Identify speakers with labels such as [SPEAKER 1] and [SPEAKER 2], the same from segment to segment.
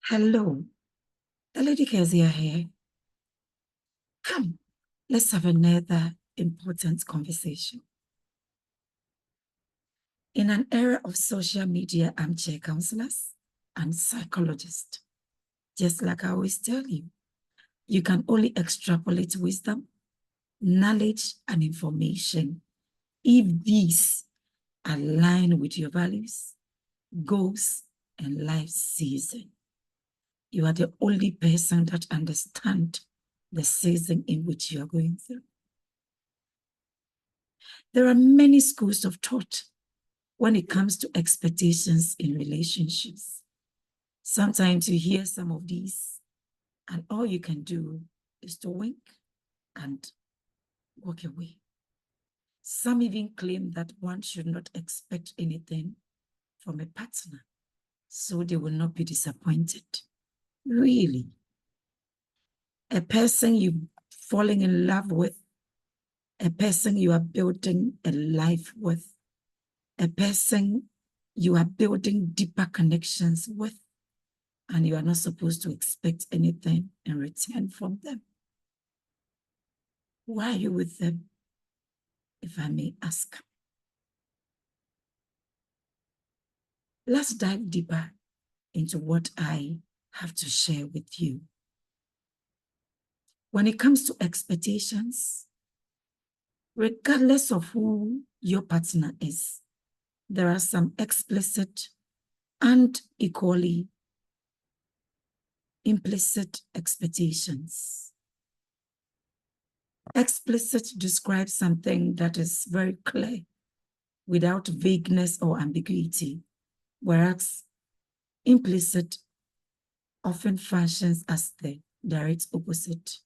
[SPEAKER 1] Hello, the Lady Keziah here. Come, let's have another important conversation. In an era of social media armchair counselors and psychologists, just like I always tell you, you can only extrapolate wisdom, knowledge, and information if these align with your values, goals, and life season. You are the only person that understands the season in which you are going through. There are many schools of thought when it comes to expectations in relationships. Sometimes you hear some of these, and all you can do is to wink and walk away. Some even claim that one should not expect anything from a partner, so they will not be disappointed. Really? A person you're falling in love with, a person you are building a life with, a person you are building deeper connections with, and you are not supposed to expect anything in return from them. Why are you with them, if I may ask? Let's dive deeper into what I have to share with you. When it comes to expectations, regardless of who your partner is, there are some explicit and equally implicit expectations. Explicit describes something that is very clear without vagueness or ambiguity, whereas implicit often functions as the direct opposite,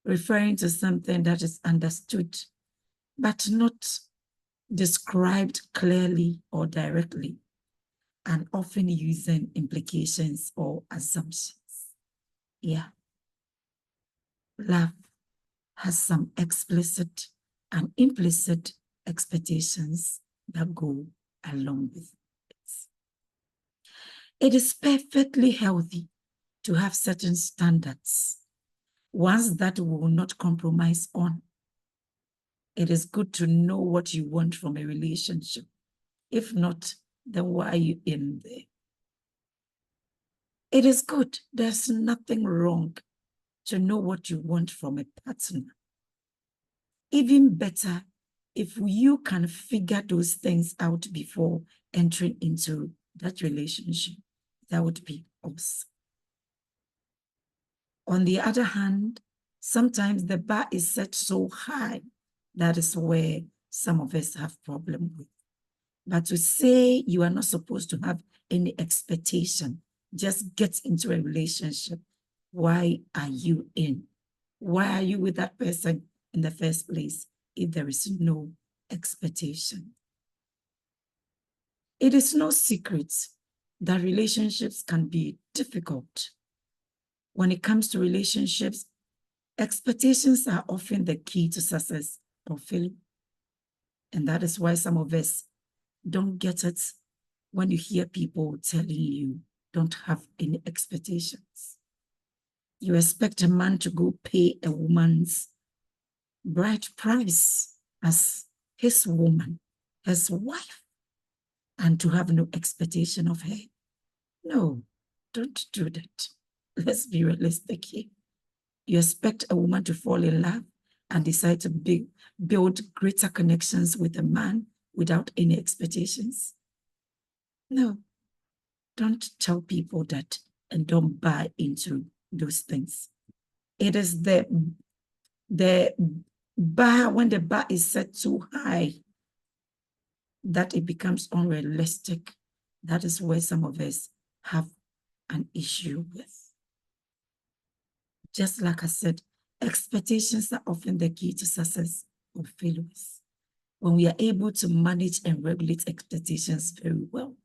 [SPEAKER 1] referring to something that is understood but not described clearly or directly, and often using implications or assumptions. Yeah. Love has some explicit and implicit expectations that go along with it. It is perfectly healthy to have certain standards, ones that we will not compromise on. It is good to know what you want from a relationship. If not, then why are you in there? It is good. There's nothing wrong to know what you want from a partner. Even better, if you can figure those things out before entering into that relationship, that would be awesome. On the other hand, sometimes the bar is set so high, that is where some of us have problem with. But to say you are not supposed to have any expectation, just get into a relationship. Why are you in? Why are you with that person in the first place if there is no expectation? It is no secret that relationships can be difficult. When it comes to relationships, expectations are often the key to success or failure. And that is why some of us don't get it when you hear people telling you don't have any expectations. You expect a man to go pay a woman's bride price as his woman, his wife, and to have no expectation of her. No, don't do that. Let's be realistic here. You expect a woman to fall in love and decide to build greater connections with a man without any expectations? No, don't tell people that and don't buy into those things. It is the bar, when the bar is set too high, that it becomes unrealistic. That is where some of us have an issue with. Just like I said, expectations are often the key to success or failures. When we are able to manage and regulate expectations very well,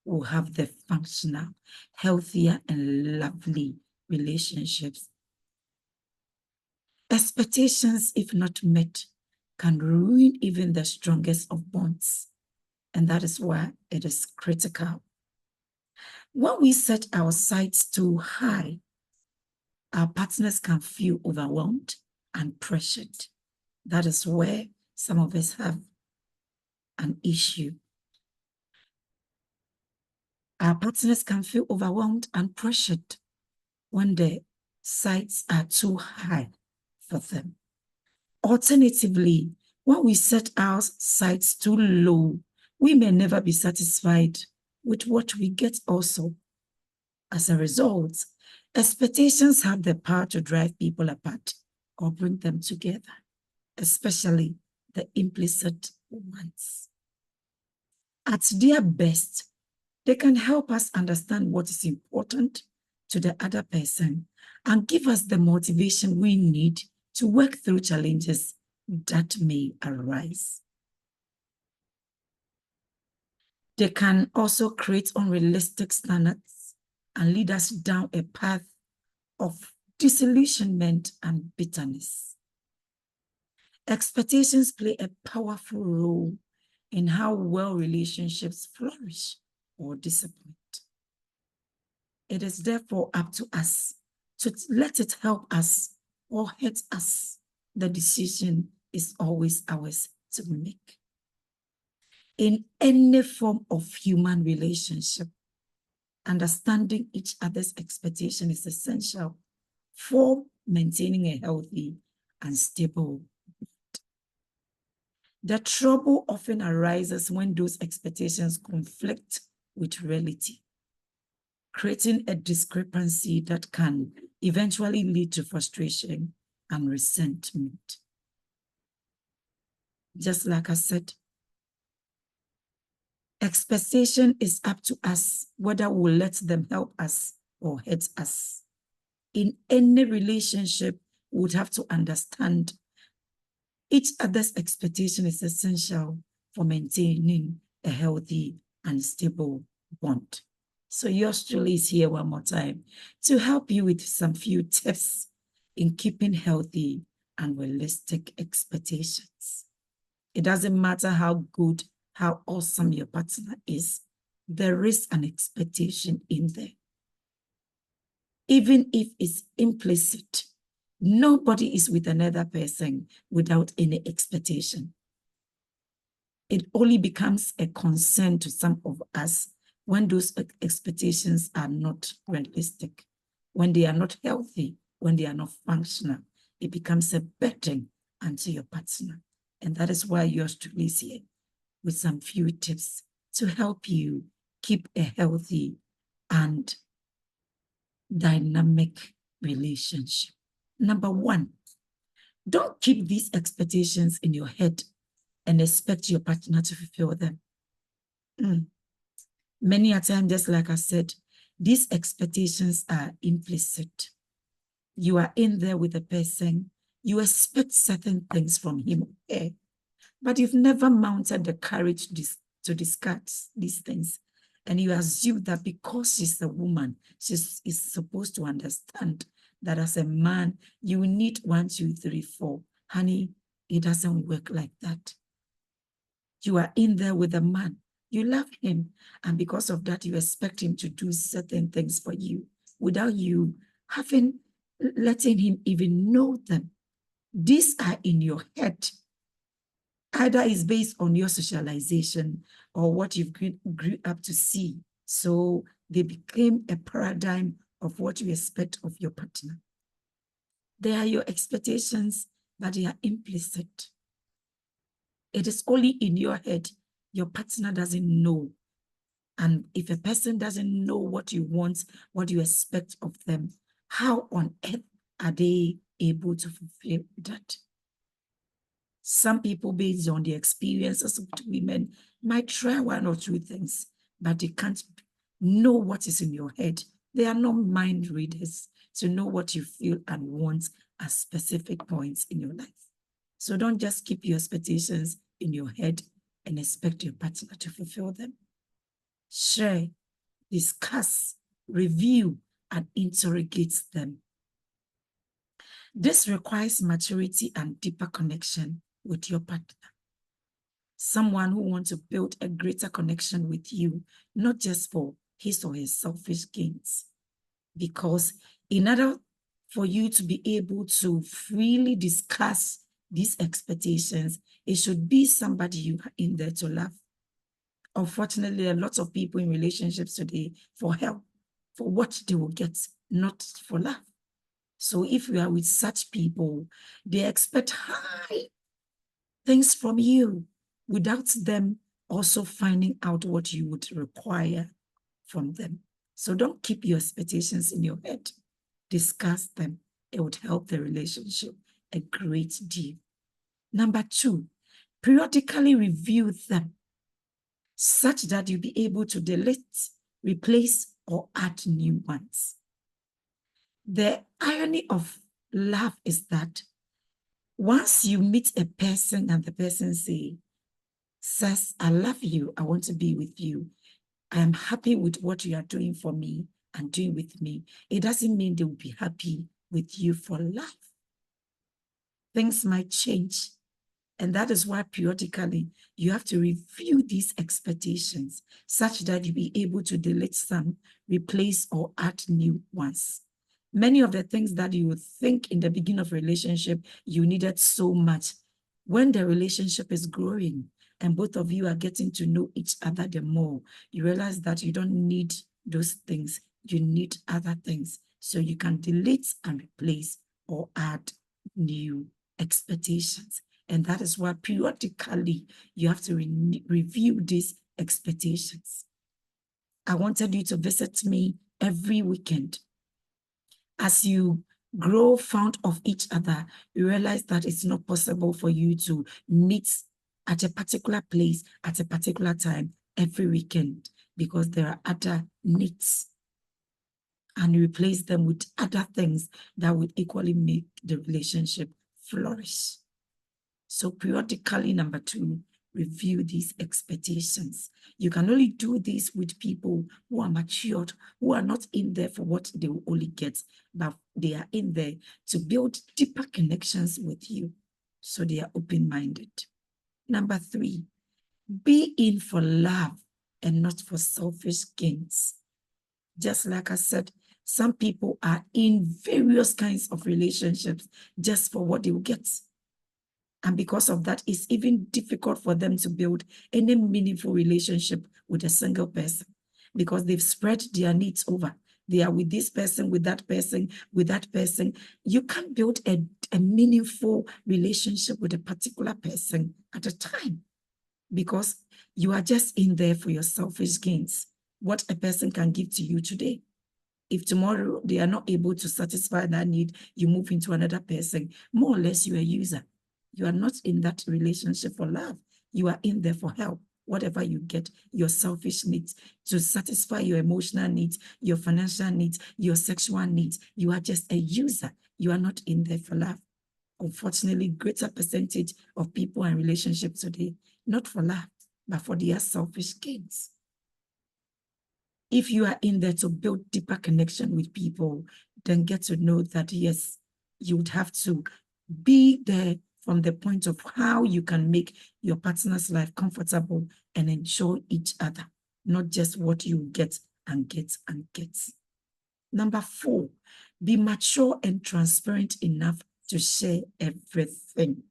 [SPEAKER 1] we'll have the functional, healthier, and lovely relationships. Expectations, if not met, can ruin even the strongest of bonds. And that is why it is critical When we set our sights too high, our partners can feel overwhelmed and pressured. That is where some of us have an issue. Our partners can feel overwhelmed and pressured when the sights are too high for them. Alternatively, when we set our sights too low, we may never be satisfied with what we get also. As a result, expectations have the power to drive people apart or bring them together, especially the implicit ones. At their best, they can help us understand what is important to the other person and give us the motivation we need to work through challenges that may arise. They can also create unrealistic standards and lead us down a path of disillusionment and bitterness. Expectations play a powerful role in how well relationships flourish or disappoint. It is therefore up to us to let it help us or hurt us. The decision is always ours to make. In any form of human relationship, understanding each other's expectation is essential for maintaining a healthy and stable bond. The trouble often arises when those expectations conflict with reality, creating a discrepancy that can eventually lead to frustration and resentment. Just like I said, expectation is up to us whether we'll let them help us or hurt us. In any relationship, we would have to understand each other's expectation is essential for maintaining a healthy and stable bond. So yours truly is here one more time to help you with some few tips in keeping healthy and realistic expectations. It doesn't matter how good, how awesome your partner is, there is an expectation in there. Even if it's implicit, nobody is with another person without any expectation. It only becomes a concern to some of us when those expectations are not realistic, when they are not healthy, when they are not functional. It becomes a burden onto your partner. And that is why yours truly is here with some few tips to help you keep a healthy and dynamic relationship. Number one, don't keep these expectations in your head and expect your partner to fulfill them. Many a time, just like I said, these expectations are implicit. You are in there with a person, you expect certain things from him or her, but you've never mounted the courage to discuss these things. And you assume that because she's a woman, she is supposed to understand that as a man, you need 1, 2, 3, 4. Honey, it doesn't work like that. You are in there with a man. You love him. And because of that, you expect him to do certain things for you without you letting him even know them. These are in your head. Either it's based on your socialization or what you've grew up to see. So they became a paradigm of what you expect of your partner. They are your expectations, but they are implicit. It is only in your head. Your partner doesn't know. And if a person doesn't know what you want, what you expect of them, how on earth are they able to fulfill that? Some people, based on the experiences of women, might try 1 or 2 things, but they can't know what is in your head. They are not mind readers to know what you feel and want at specific points in your life. So don't just keep your expectations in your head and expect your partner to fulfill them. Share, discuss, review, and interrogate them. This requires maturity and deeper connection with your partner. Someone who wants to build a greater connection with you, not just for his or her selfish gains. Because in order for you to be able to freely discuss these expectations, it should be somebody you are in there to love. Unfortunately, there are lots of people in relationships today for help, for what they will get, not for love. So if you are with such people, they expect high things from you without them also finding out what you would require from them. So don't keep your expectations in your head. Discuss them. It would help the relationship a great deal. Number 2, periodically review them such that you'll be able to delete, replace, or add new ones. The irony of love is that once you meet a person and the person says, I love you, I want to be with you, I am happy with what you are doing for me and doing with me, it doesn't mean they will be happy with you for life. Things might change. And that is why periodically you have to review these expectations such that you'll be able to delete some, replace, or add new ones. Many of the things that you would think in the beginning of a relationship you needed so much, when the relationship is growing and both of you are getting to know each other the more, you realize that you don't need those things. You need other things. So you can delete and replace or add new expectations. And that is why periodically you have to review these expectations. I wanted you to visit me every weekend. As you grow fond of each other, you realize that it's not possible for you to meet at a particular place at a particular time every weekend because there are other needs. And you replace them with other things that would equally make the relationship flourish. So periodically, number 2, review these expectations. You can only do this with people who are matured, who are not in there for what they will only get, but they are in there to build deeper connections with you. So they are open-minded. Number 3, be in for love and not for selfish gains. Just like I said, some people are in various kinds of relationships just for what they will get. And because of that, it's even difficult for them to build any meaningful relationship with a single person because they've spread their needs over. They are with this person, with that person, with that person. You can't build a meaningful relationship with a particular person at a time because you are just in there for your selfish gains. What a person can give to you today. If tomorrow they are not able to satisfy that need, you move into another person. More or less, you're a user. You are not in that relationship for love. You are in there for help. Whatever you get, your selfish needs, to satisfy your emotional needs, your financial needs, your sexual needs. You are just a user. You are not in there for love. Unfortunately, greater percentage of people and relationships today, not for love, but for their selfish gains. If you are in there to build deeper connection with people, then get to know that, yes, you would have to be there from the point of how you can make your partner's life comfortable and enjoy each other, not just what you get and get and get. Number 4, be mature and transparent enough to share everything.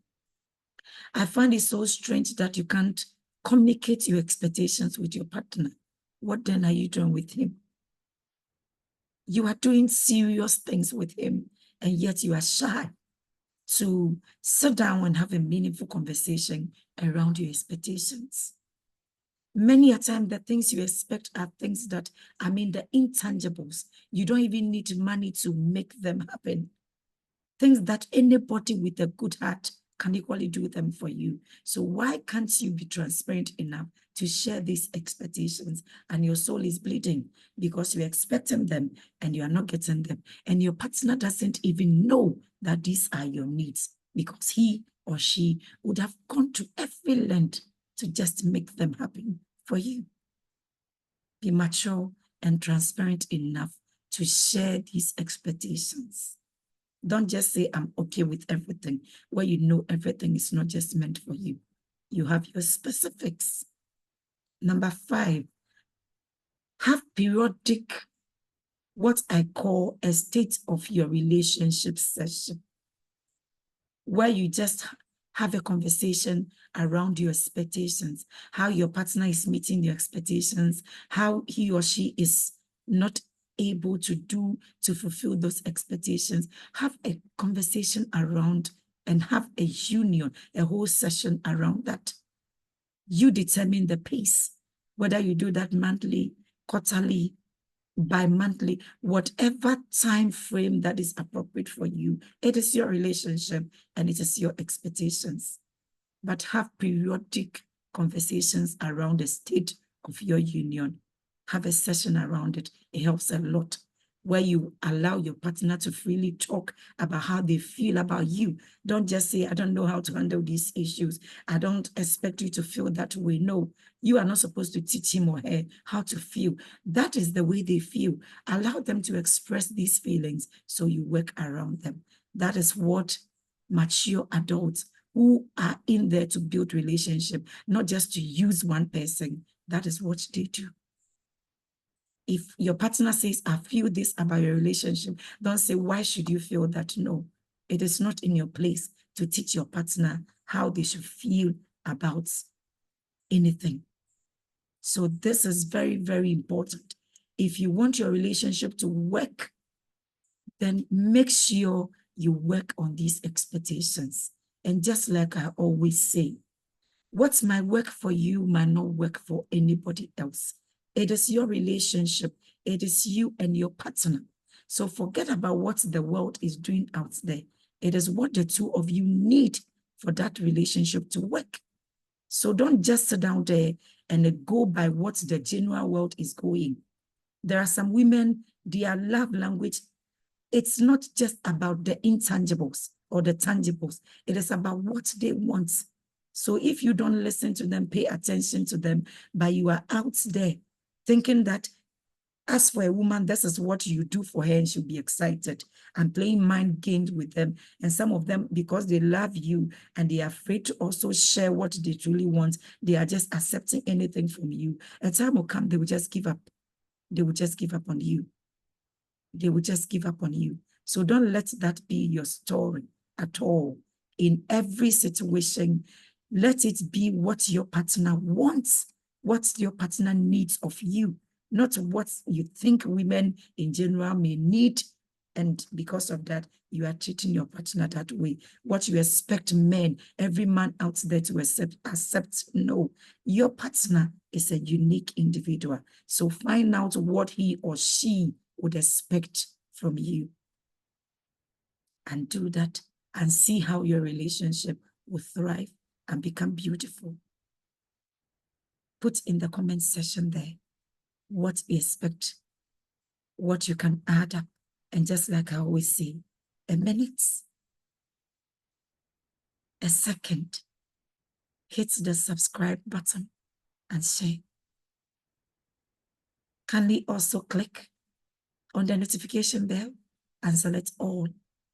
[SPEAKER 1] I find it so strange that you can't communicate your expectations with your partner. What then are you doing with him? You are doing serious things with him, and yet you are shy to sit down and have a meaningful conversation around your expectations. Many a time, the things you expect are things that, the intangibles. You don't even need money to make them happen. Things that anybody with a good heart can equally do them for you. So why can't you be transparent enough to share these expectations? And your soul is bleeding because you're expecting them and you are not getting them. And your partner doesn't even know that these are your needs because he or she would have gone to every length to just make them happen for you. Be mature and transparent enough to share these expectations. Don't just say, I'm okay with everything, where you know everything is not just meant for you. You have your specifics. Number 5, Have periodic, what I call a state of your relationship session, where you just have a conversation around your expectations, how your partner is meeting your expectations, how he or she is not able to fulfill those expectations. Have a conversation around and have a union, a whole session around that. You determine the pace, whether you do that monthly, quarterly, bi-monthly, whatever time frame that is appropriate for you. It is your relationship and it is your expectations. But have periodic conversations around the state of your union. Have a session around it. It helps a lot, where you allow your partner to freely talk about how they feel about you. Don't just say, I don't know how to handle these issues. I don't expect you to feel that way. No, you are not supposed to teach him or her how to feel. That is the way they feel. Allow them to express these feelings so you work around them. That is what mature adults who are in there to build relationship, not just to use one person. That is what they do. If your partner says, I feel this about your relationship, don't say, why should you feel that? No, it is not in your place to teach your partner how they should feel about anything. So this is very, very important. If you want your relationship to work, then make sure you work on these expectations. And just like I always say, what might work for you might not work for anybody else. It is your relationship. It is you and your partner. So forget about what the world is doing out there. It is what the two of you need for that relationship to work. So don't just sit down there and go by what the general world is going. There are some women, their love language, it's not just about the intangibles or the tangibles. It is about what they want. So if you don't listen to them, pay attention to them, but you are out there thinking that as for a woman, this is what you do for her and she'll be excited, and playing mind games with them. And some of them, because they love you and they are afraid to also share what they truly want, they are just accepting anything from you. A time will come, they will just give up. They will just give up on you. They will just give up on you. So don't let that be your story at all. In every situation, let it be what your partner wants, what your partner needs of you, not what you think women in general may need. And because of that, you are treating your partner that way. What you expect men, every man out there to accept, no. Your partner is a unique individual. So find out what he or she would expect from you and do that and see how your relationship will thrive and become beautiful. Put in the comment section there what you expect, what you can add up. And just like I always say, a minute, a second, hit the subscribe button and share. Kindly also click on the notification bell and select all.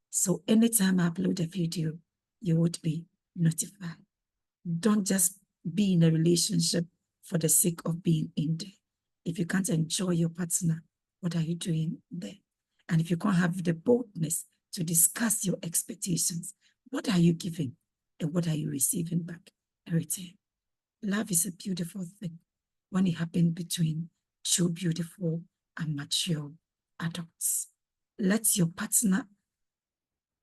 [SPEAKER 1] So anytime I upload a video, you would be notified. Don't just be in a relationship for the sake of being in there. If you can't enjoy your partner, what are you doing there? And if you can't have the boldness to discuss your expectations, what are you giving and what are you receiving back in return? Love is a beautiful thing when it happens between two beautiful and mature adults. Let your partner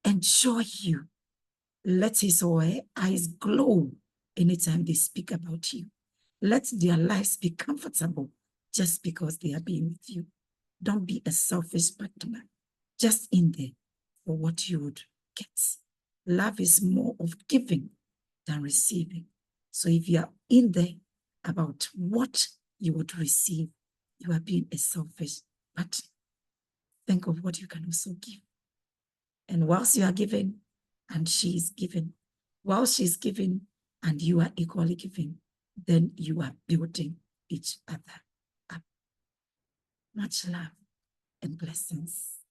[SPEAKER 1] enjoy you. Let his or her eyes glow anytime they speak about you. Let their lives be comfortable just because they are being with you. Don't be a selfish partner, just in there for what you would get. Love is more of giving than receiving. So if you are in there about what you would receive, you are being a selfish partner. Think of what you can also give. And whilst you are giving and she is giving, while she's giving and you are equally giving, then you are building each other up. Much love and blessings.